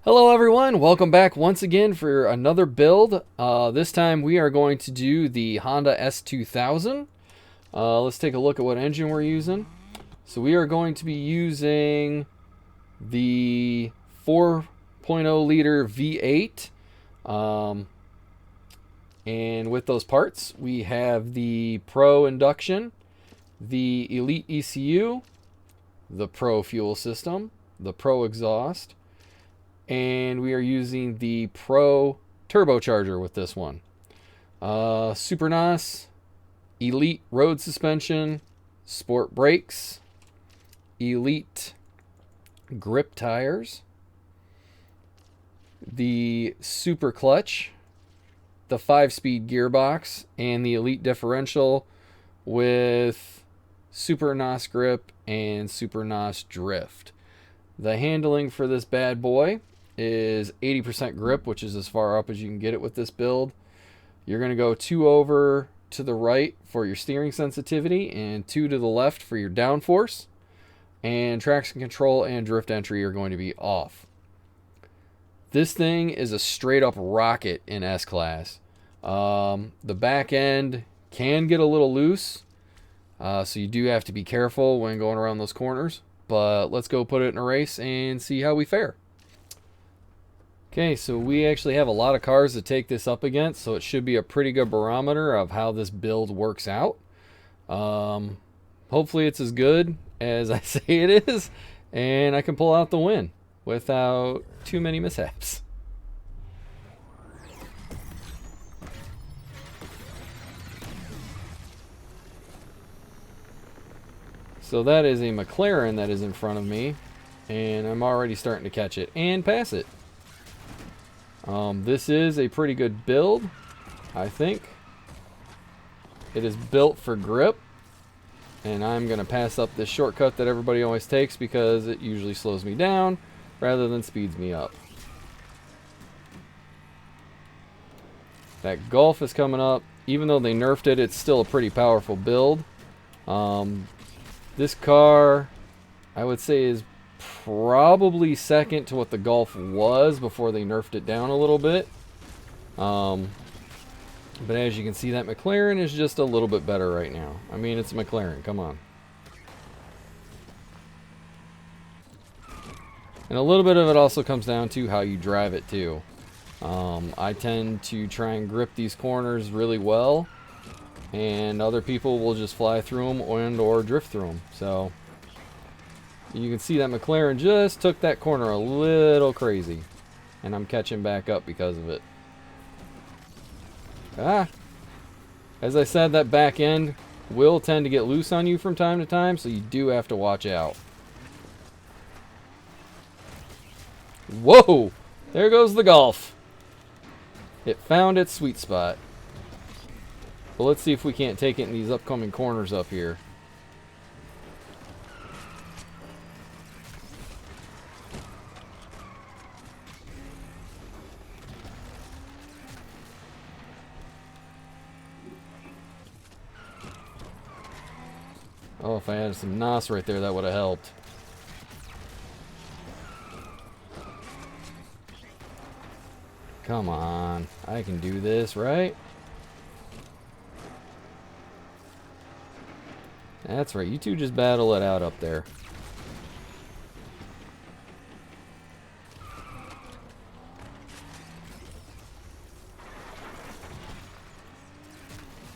Hello everyone, welcome back once again for another build. This time we are going to do the Honda S2000. Let's take a look at what engine we're using. So we are going to be using the 4.0 liter V8. And with those parts we have the Pro induction, the Elite ECU, the Pro fuel system, the Pro exhaust, and we are using the Pro turbocharger with this one. Super NOS, Elite road suspension, Sport brakes, Elite grip tires, the Super clutch, the 5-speed gearbox, and the Elite differential with Super NOS grip and Super NOS drift. The handling for this bad boy is 80% grip, which is as far up as you can get it with this build. You're going to go 2 over to the right for your steering sensitivity and 2 to the left for your downforce. And traction control and drift entry are going to be off. This thing is a straight up rocket in S-Class. The back end can get a little loose, so you do have to be careful when going around those corners. But let's go put it in a race and see how we fare. Okay, so we actually have a lot of cars to take this up against, so it should be a pretty good barometer of how this build works out. Hopefully it's as good as I say it is, and I can pull out the win without too many mishaps. So that is a McLaren that is in front of me, and I'm already starting to catch it and pass it. This is a pretty good build, I think. It is built for grip, and I'm going to pass up this shortcut that everybody always takes because it usually slows me down rather than speeds me up. That Golf is coming up. Even though they nerfed it, it's still a pretty powerful build. This car, I would say, is probably second to what the Golf was before they nerfed it down a little bit. But as you can see, that McLaren is just a little bit better right now. I mean, it's a McLaren, come on. And a little bit of it also comes down to how you drive it too. I tend to try and grip these corners really well, and other people will just fly through them or drift through them. So you can see that McLaren just took that corner a little crazy, and I'm catching back up because of it. As I said, that back end will tend to get loose on you from time to time, so you do have to watch out. Whoa! There goes the Golf. It found its sweet spot. But let's see if we can't take it in these upcoming corners up here. Oh, if I had some NOS right there, that would have helped. Come on, I can do this, right? That's right, you two just battle it out up there.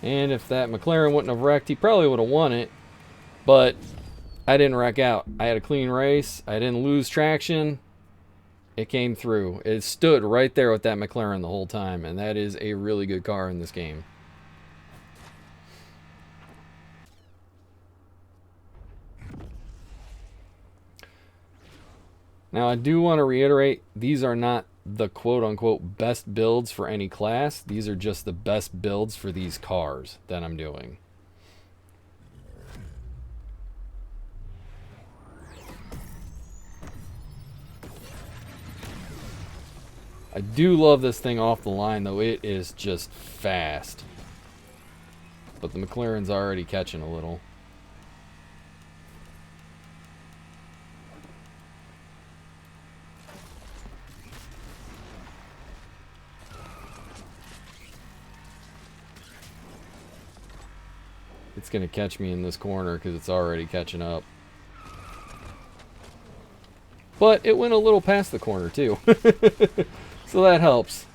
And if that McLaren wouldn't have wrecked, he probably would have won it. But I didn't wreck out. I had a clean race. I didn't lose traction. It came through. It stood right there with that McLaren the whole time, and that is a really good car in this game. Now, I do want to reiterate, these are not the quote-unquote best builds for any class. These are just the best builds for these cars that I'm doing. I do love this thing off the line, though. It is just fast. But the McLaren's already catching a little. It's going to catch me in this corner because it's already catching up. But it went a little past the corner too. So that helps.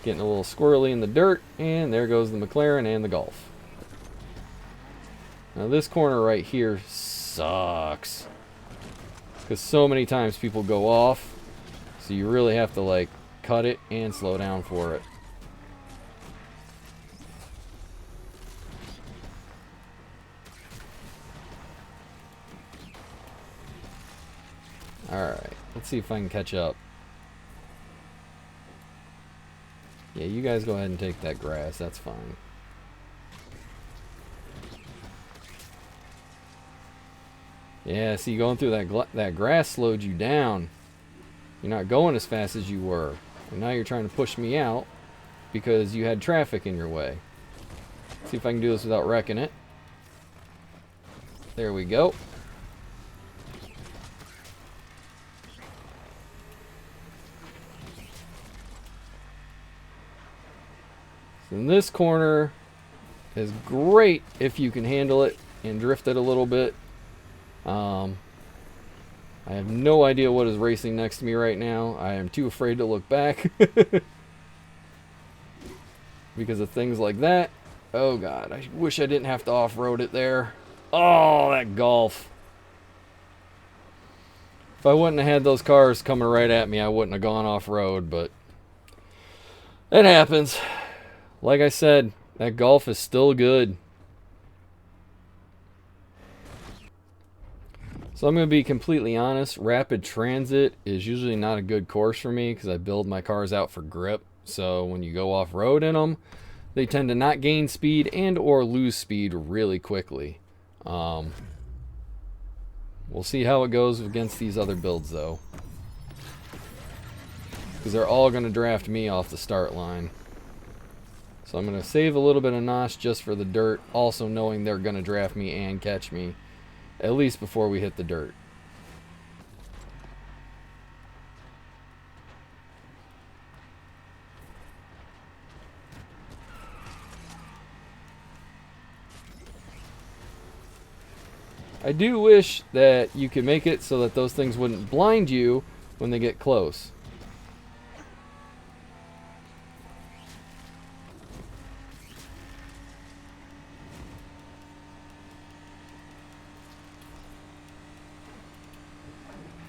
Getting a little squirrely in the dirt, and there goes the McLaren and the Golf. Now this corner right here sucks, because so many times people go off, so you really have to like cut it and slow down for it. Alright, let's see if I can catch up. Yeah, you guys go ahead and take that grass, that's fine. Yeah, see, going through that grass slowed you down. You're not going as fast as you were. And now you're trying to push me out because you had traffic in your way. See if I can do this without wrecking it. There we go. And this corner is great if you can handle it and drift it a little bit. I have no idea what is racing next to me right now. I am too afraid to look back because of things like that. Oh God, I wish I didn't have to off-road it there. Oh, that Golf. If I wouldn't have had those cars coming right at me, I wouldn't have gone off-road, but it happens. Like I said, that Golf is still good. So I'm going to be completely honest, rapid transit is usually not a good course for me because I build my cars out for grip. So when you go off-road in them, they tend to not gain speed and or lose speed really quickly. We'll see how it goes against these other builds though, because they're all going to draft me off the start line. So I'm going to save a little bit of NOS just for the dirt, also knowing they're going to draft me and catch me, at least before we hit the dirt. I do wish that you could make it so that those things wouldn't blind you when they get close.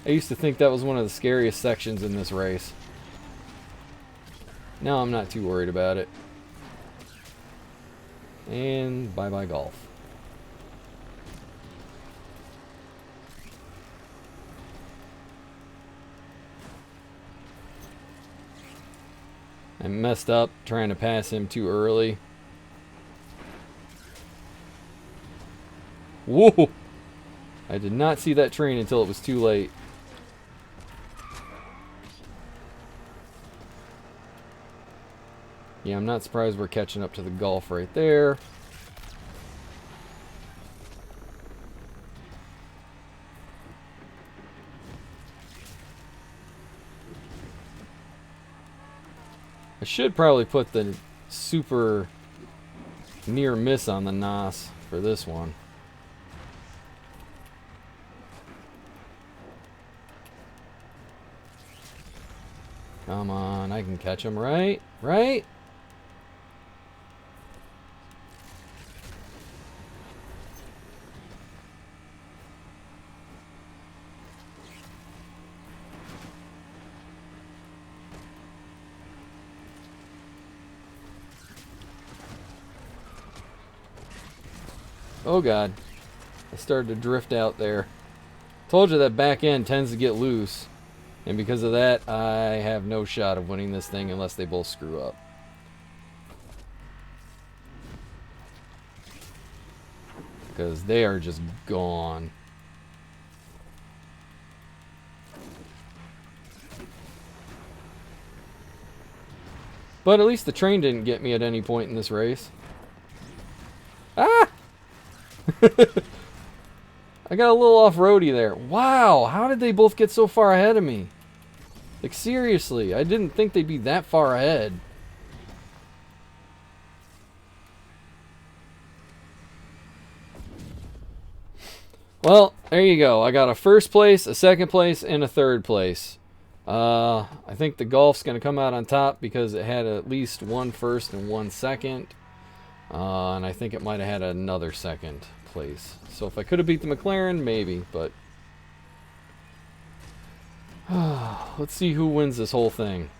I used to think that was one of the scariest sections in this race. Now I'm not too worried about it. And bye-bye Golf. I messed up trying to pass him too early. Whoa! I did not see that train until it was too late. Yeah, I'm not surprised we're catching up to the Golf right there. I should probably put the super near miss on the NOS for this one. Come on, I can catch him, right? Right? Oh God, I started to drift out there. Told you that back end tends to get loose, and because of that, I have no shot of winning this thing unless they both screw up. Because they are just gone. But at least the train didn't get me at any point in this race. Ah! I got a little off-roady there. Wow, how did they both get so far ahead of me? Like, seriously, I didn't think they'd be that far ahead. Well, there you go. I got a first place, a second place, and a third place. I think the Golf's going to come out on top because it had at least one first and one second. And I think it might have had another second place. So if I could have beat the McLaren, maybe. But let's see who wins this whole thing.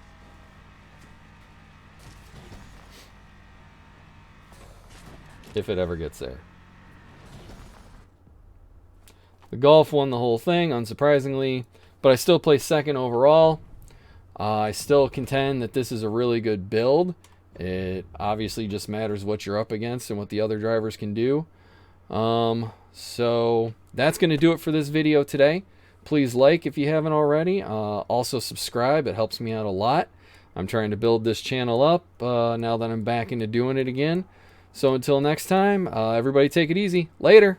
If it ever gets there. The Golf won the whole thing, unsurprisingly, but I still placed second overall. I still contend that this is a really good build. It obviously just matters what you're up against and what the other drivers can do. So that's going to do it for this video today. Please like if you haven't already. Also subscribe. It helps me out a lot. I'm trying to build this channel up now that I'm back into doing it again. So until next time, everybody take it easy. Later.